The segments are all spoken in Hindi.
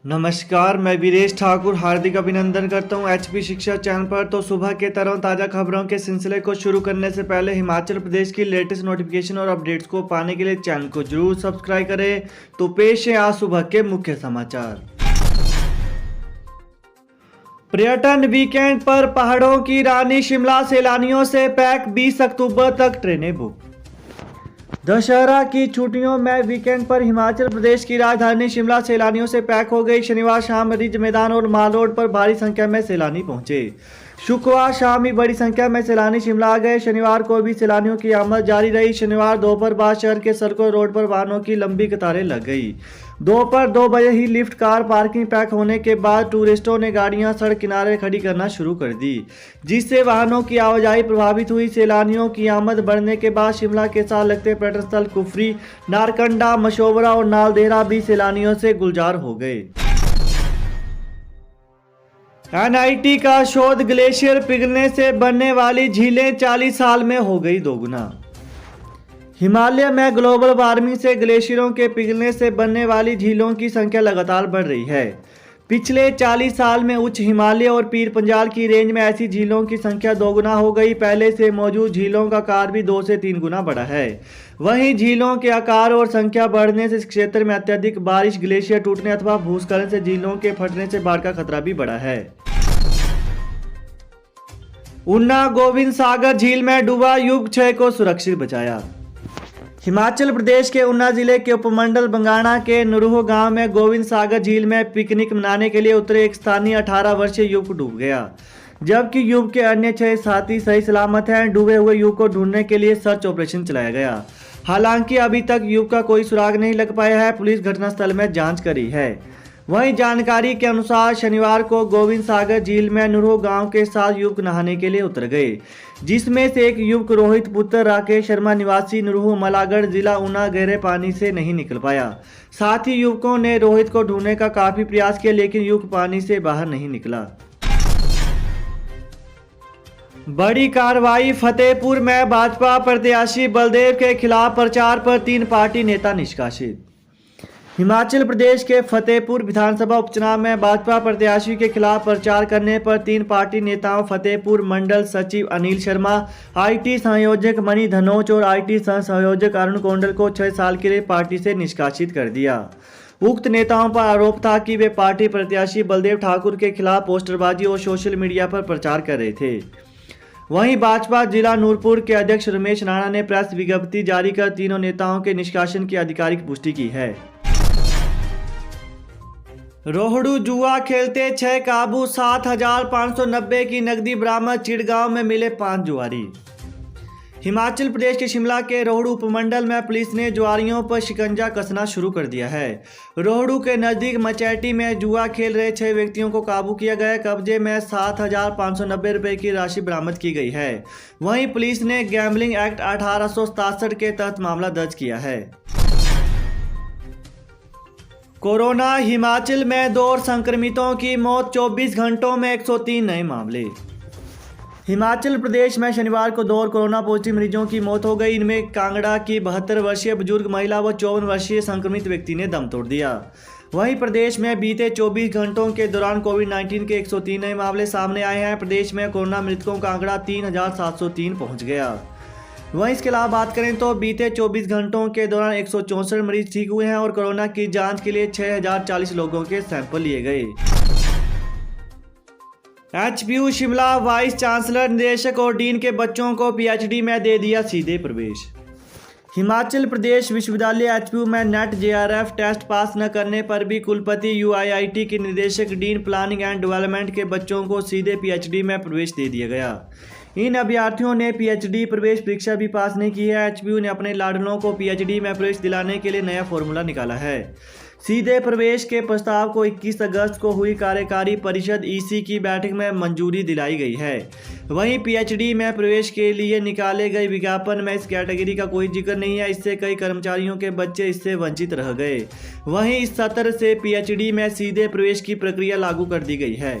नमस्कार, मैं वीरेश ठाकुर हार्दिक अभिनंदन करता हूं एचपी शिक्षा चैनल पर। तो सुबह के ताज़ा खबरों के सिलसिले को शुरू करने से पहले हिमाचल प्रदेश की लेटेस्ट नोटिफिकेशन और अपडेट्स को पाने के लिए चैनल को जरूर सब्सक्राइब करें। तो पेश है आज सुबह के मुख्य समाचार। पर्यटन वीकेंड पर पहाड़ों की रानी शिमला सैलानियों से पैक, 20 अक्टूबर तक ट्रेनें बुक। दशहरा की छुट्टियों में वीकेंड पर हिमाचल प्रदेश की राजधानी शिमला सैलानियों से पैक हो गई। शनिवार शाम रिज मैदान और माल रोड पर भारी संख्या में सैलानी पहुंचे। शुक्रवार शाम ही बड़ी संख्या में सैलानी शिमला आ गए। शनिवार को भी सैलानियों की आमद जारी रही। शनिवार दोपहर बाद शहर के सड़कों रोड पर वाहनों की लंबी कतारें लग गई। दोपहर 2 बजे ही लिफ्ट कार पार्किंग पैक होने के बाद टूरिस्टों ने गाड़ियां सड़क किनारे खड़ी करना शुरू कर दी, जिससे वाहनों की आवाजाही प्रभावित हुई। सैलानियों की आमद बढ़ने के बाद शिमला के साथ लगते पर्यटन स्थल कुफरी, नारकंडा, मशोबरा और नालदेहरा भी सैलानियों से गुलजार हो गए। एनआईटी का शोध, ग्लेशियर पिघलने से बनने वाली झीलें 40 साल में हो गई दोगुना। हिमालय में ग्लोबल वार्मिंग से ग्लेशियरों के पिघलने से बनने वाली झीलों की संख्या लगातार बढ़ रही है। पिछले 40 साल में उच्च हिमालय और पीर पंजाल की रेंज में ऐसी झीलों की संख्या दोगुना हो गई। पहले से मौजूद झीलों का आकार भी 2 से 3 गुना बढ़ा है। वहीं झीलों के आकार और संख्या बढ़ने से इस क्षेत्र में अत्यधिक बारिश, ग्लेशियर टूटने अथवा भूस्खलन से झीलों के फटने से बाढ़ का खतरा भी बढ़ा है। ऊना गोविंद सागर झील में डूबा, युवक 6 को सुरक्षित बचाया। हिमाचल प्रदेश के ऊना जिले के उपमंडल बंगाणा के नुरूह गांव में गोविंद सागर झील में पिकनिक मनाने के लिए उतरे एक स्थानीय 18 वर्षीय युवक डूब गया, जबकि युवक के अन्य 6 साथी सही सलामत हैं। डूबे हुए युवक को ढूंढने के लिए सर्च ऑपरेशन चलाया गया। हालांकि अभी तक युवक का कोई सुराग नहीं लग पाया है। पुलिस घटनास्थल में जांच करी है। वहीं जानकारी के अनुसार शनिवार को गोविंद सागर झील में नुरूह गांव के साथ युवक नहाने के लिए उतर गए, जिसमें से एक युवक रोहित पुत्र राकेश शर्मा निवासी नुरूह मलागढ़ जिला ऊना गहरे पानी से नहीं निकल पाया। साथ ही युवकों ने रोहित को ढूंढने का काफी प्रयास किया, लेकिन युवक पानी से बाहर नहीं निकला। बड़ी कार्रवाई, फतेहपुर में भाजपा प्रत्याशी बलदेव के खिलाफ प्रचार पर 3 पार्टी नेता निष्कासित। हिमाचल प्रदेश के फतेहपुर विधानसभा उपचुनाव में भाजपा प्रत्याशी के खिलाफ प्रचार करने पर 3 पार्टी नेताओं फतेहपुर मंडल सचिव अनिल शर्मा, आईटी संयोजक मणि धनोच और आईटी सह संयोजक अरुण कोंडल को 6 साल के लिए पार्टी से निष्कासित कर दिया। उक्त नेताओं पर आरोप था कि वे पार्टी प्रत्याशी बलदेव ठाकुर के खिलाफ पोस्टरबाजी और सोशल मीडिया पर प्रचार कर रहे थे। वहीं भाजपा जिला नूरपुर के अध्यक्ष रमेश राणा ने प्रेस विज्ञप्ति जारी कर तीनों नेताओं के निष्कासन की आधिकारिक पुष्टि की है। रोहड़ू जुआ खेलते 6 काबू, 7,590 की नकदी बरामद। चिड़गांव में मिले 5 जुआरी। हिमाचल प्रदेश के शिमला के रोहड़ू उपमंडल में पुलिस ने जुआरियों पर शिकंजा कसना शुरू कर दिया है। रोहड़ू के नजदीक मचैटी में जुआ खेल रहे 6 व्यक्तियों को काबू किया गया। कब्जे में 7,590 रुपये की राशि बरामद की गई है। वहीं पुलिस ने गैम्बलिंग एक्ट 1867 के तहत मामला दर्ज किया है। कोरोना, हिमाचल में 2 और संक्रमितों की मौत। 24 घंटों में 103 नए मामले। हिमाचल प्रदेश में शनिवार को 2 और कोरोना पॉजिटिव मरीजों की मौत हो गई। इनमें कांगड़ा की 72 वर्षीय बुजुर्ग महिला व 54 वर्षीय संक्रमित व्यक्ति ने दम तोड़ दिया। वहीं प्रदेश में बीते 24 घंटों के दौरान कोविड-19 के 103 नए मामले सामने आए हैं। प्रदेश में कोरोना मृतकों का आंकड़ा 3,703 पहुँच गया। वहीं इसके अलावा बात करें तो बीते 24 घंटों के दौरान 164 मरीज ठीक हुए हैं और कोरोना की जांच के लिए 6,040 लोगों के सैंपल लिए गए। एचपीयू शिमला वाइस चांसलर, निदेशक और डीन के बच्चों को पीएचडी में दे दिया सीधे प्रवेश। हिमाचल प्रदेश विश्वविद्यालय एचपीयू में नेट जेआरएफ टेस्ट पास न करने पर भी कुलपति यूआईआईटी के निदेशक, डीन प्लानिंग एंड डेवलपमेंट के बच्चों को सीधे पीएचडी में प्रवेश दे दिया गया। इन अभ्यर्थियों ने पीएचडी प्रवेश परीक्षा भी पास नहीं की है। एचपीयू ने अपने लाडलों को पीएचडी में प्रवेश दिलाने के लिए नया फॉर्मूला निकाला है। सीधे प्रवेश के प्रस्ताव को 21 अगस्त को हुई कार्यकारी परिषद ईसी की बैठक में मंजूरी दिलाई गई है। वहीं पीएचडी में प्रवेश के लिए निकाले गए विज्ञापन में इस कैटेगरी का कोई जिक्र नहीं है। इससे कई कर्मचारियों के बच्चे इससे वंचित रह गए। वहीं इस सत्र से पीएचडी में सीधे प्रवेश की प्रक्रिया लागू कर दी गई है।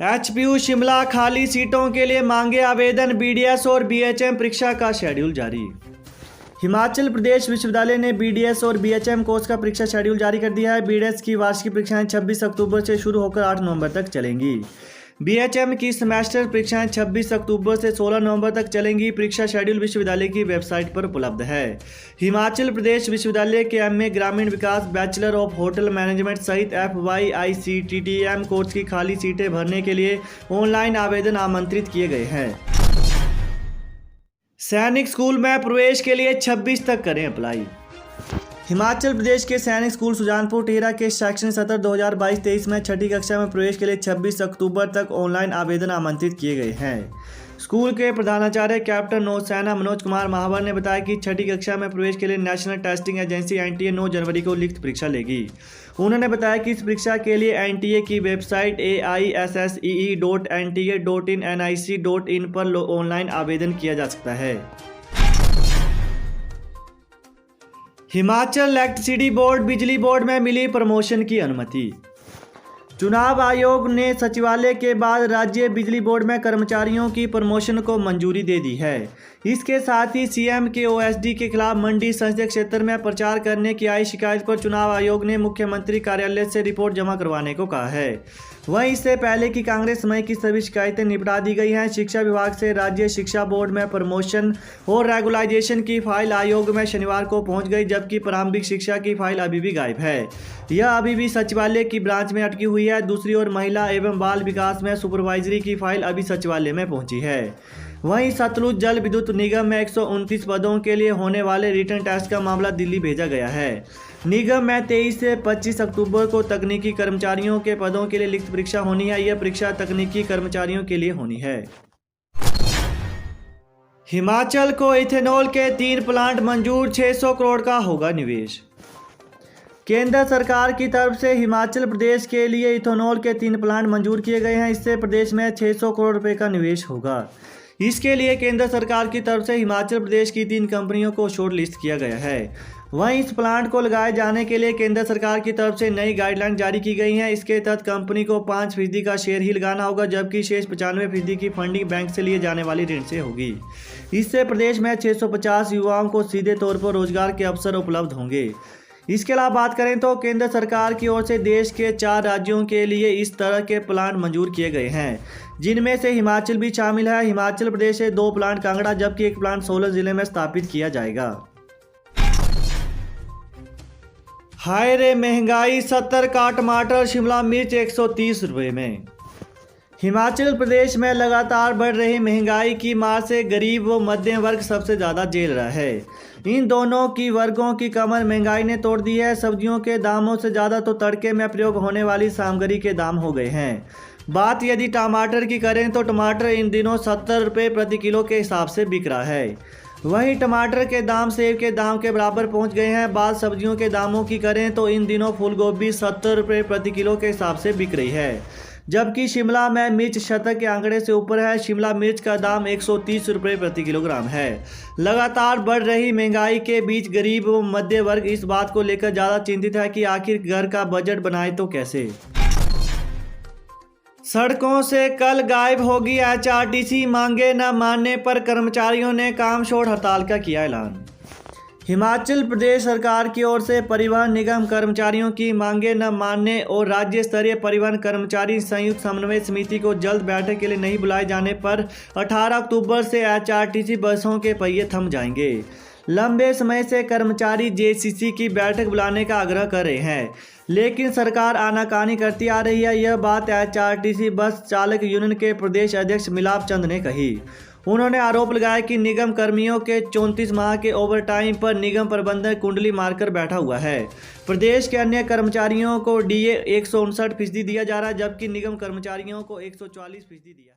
एचपीयू शिमला खाली सीटों के लिए मांगे आवेदन। बीडीएस और बीएचएम परीक्षा का शेड्यूल जारी। हिमाचल प्रदेश विश्वविद्यालय ने बीडीएस और बीएचएम कोर्स का परीक्षा शेड्यूल जारी कर दिया है। बीडीएस की वार्षिक परीक्षाएं 26 अक्टूबर से शुरू होकर 8 नवंबर तक चलेंगी। बीएचएम की सेमेस्टर परीक्षाएं 26 अक्टूबर से 16 नवंबर तक चलेंगी। परीक्षा शेड्यूल विश्वविद्यालय की वेबसाइट पर उपलब्ध है। हिमाचल प्रदेश विश्वविद्यालय के एमए ग्रामीण विकास, बैचलर ऑफ होटल मैनेजमेंट सहित FYICTTM कोर्स की खाली सीटें भरने के लिए ऑनलाइन आवेदन आमंत्रित किए गए हैं। सैनिक स्कूल में प्रवेश के लिए 26 तक करें अप्लाई। हिमाचल प्रदेश के सैनिक स्कूल सुजानपुर टिहरा के शैक्षणिक सत्र 2022-23 में छठी कक्षा में प्रवेश के लिए 26 अक्टूबर तक ऑनलाइन आवेदन आमंत्रित किए गए हैं। स्कूल के प्रधानाचार्य कैप्टन नौसेना मनोज कुमार महावर ने बताया कि छठी कक्षा में प्रवेश के लिए नेशनल टेस्टिंग एजेंसी NTA 9 जनवरी को लिखित परीक्षा लेगी। उन्होंने बताया कि इस परीक्षा के लिए NTA की वेबसाइट aissee.nta.in.nic.in पर ऑनलाइन आवेदन किया जा सकता है। हिमाचल इलेक्ट्रिसिटी बोर्ड बिजली बोर्ड में मिली प्रमोशन की अनुमति। चुनाव आयोग ने सचिवालय के बाद राज्य बिजली बोर्ड में कर्मचारियों की प्रमोशन को मंजूरी दे दी है। इसके साथ ही सीएम के OSD के खिलाफ मंडी संसदीय क्षेत्र में प्रचार करने की आई शिकायत पर चुनाव आयोग ने मुख्यमंत्री कार्यालय से रिपोर्ट जमा करवाने को कहा है। वहीं इससे पहले कि कांग्रेस समय की सभी शिकायतें निपटा दी गई हैं। शिक्षा विभाग से राज्य शिक्षा बोर्ड में प्रमोशन और रेगुलाइजेशन की फाइल आयोग में शनिवार को पहुंच गई, जबकि प्रारंभिक शिक्षा की फाइल अभी भी गायब है। यह अभी भी सचिवालय की ब्रांच में अटकी हुई है। दूसरी ओर महिला एवं बाल विकास में सुपरवाइजरी की फाइल अभी सचिवालय में पहुंची है। वहीं सतलुज जल विद्युत निगम में 129 पदों के लिए होने वाले रिटर्न टेस्ट का मामला दिल्ली भेजा गया है। निगम में 23 से 25 अक्टूबर को तकनीकी कर्मचारियों के पदों के लिए लिखित परीक्षा होनी है। यह परीक्षा तकनीकी कर्मचारियों के लिए होनी है। हिमाचल को इथेनॉल के 3 प्लांट मंजूर, 600 करोड़ का होगा निवेश। केंद्र सरकार की तरफ से हिमाचल प्रदेश के लिए इथेनॉल के 3 प्लांट मंजूर किए गए हैं। इससे प्रदेश में 600 करोड़ रुपए का निवेश होगा। इसके लिए केंद्र सरकार की तरफ से हिमाचल प्रदेश की 3 कंपनियों को शॉर्ट लिस्ट किया गया है। वहीं इस प्लांट को लगाए जाने के लिए केंद्र सरकार की तरफ से नई गाइडलाइन जारी की गई हैं। इसके तहत कंपनी को 5% का शेयर ही लगाना होगा, जबकि शेष 95% की फंडिंग बैंक से लिए जाने वाली ऋण से होगी। इससे प्रदेश में 650 युवाओं को सीधे तौर पर रोजगार के अवसर उपलब्ध होंगे। इसके अलावा बात करें तो केंद्र सरकार की ओर से देश के 4 राज्यों के लिए इस तरह के प्लांट मंजूर किए गए हैं, जिनमें से हिमाचल भी शामिल है। हिमाचल प्रदेश से 2 प्लांट कांगड़ा, जबकि 1 प्लांट सोलन जिले में स्थापित किया जाएगा। हाय रे महंगाई, 70 का टमाटर, शिमला मिर्च 130 रुपये में। हिमाचल प्रदेश में लगातार बढ़ रही महंगाई की मार से गरीब व मध्यम वर्ग सबसे ज़्यादा झेल रहा है। इन दोनों की वर्गों की कमर महंगाई ने तोड़ दी है। सब्जियों के दामों से ज़्यादा तो तड़के में प्रयोग होने वाली सामग्री के दाम हो गए हैं। बात यदि टमाटर की करें तो टमाटर इन दिनों 70 रुपये प्रति किलो के हिसाब से बिक रहा है। वहीं टमाटर के दाम सेब के दाम के बराबर पहुंच गए हैं। बात सब्जियों के दामों की करें तो इन दिनों फूलगोभी 70 रुपये प्रति किलो के हिसाब से बिक रही है, जबकि शिमला में मिर्च शतक के आंकड़े से ऊपर है। शिमला मिर्च का दाम 130 रुपये प्रति किलोग्राम है। लगातार बढ़ रही महंगाई के बीच गरीब व मध्य वर्ग इस बात को लेकर ज़्यादा चिंतित है कि आखिर घर का बजट बनाए तो कैसे। सड़कों से कल गायब होगी HRTC, मांगे न मानने पर कर्मचारियों ने काम छोड़ हड़ताल का किया ऐलान। हिमाचल प्रदेश सरकार की ओर से परिवहन निगम कर्मचारियों की मांगे न मानने और राज्य स्तरीय परिवहन कर्मचारी संयुक्त समन्वय समिति को जल्द बैठक के लिए नहीं बुलाए जाने पर 18 अक्टूबर से HRTC बसों के पहिए थम जाएंगे। लंबे समय से कर्मचारी JCC की बैठक बुलाने का आग्रह कर रहे हैं, लेकिन सरकार आनाकानी करती आ रही है। यह बात HRTC बस चालक यूनियन के प्रदेश अध्यक्ष मिलाप चंद ने कही। उन्होंने आरोप लगाया कि निगम कर्मियों के 34 माह के ओवरटाइम पर निगम प्रबंधक कुंडली मारकर बैठा हुआ है। प्रदेश के अन्य कर्मचारियों को DA 159% दिया जा रहा है, जबकि निगम कर्मचारियों को 144% दिया है।